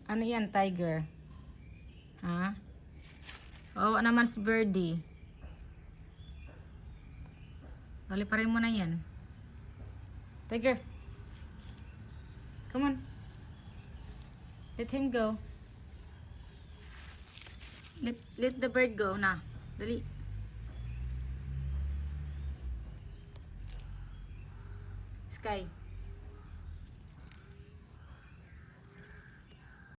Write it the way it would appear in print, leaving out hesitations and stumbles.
Ano yan, tiger? Ha? Oo naman si Birdie. Dali pa rin mo na yan. Tiger. Come on. Let him go. Let the bird go na. Dali. Sky.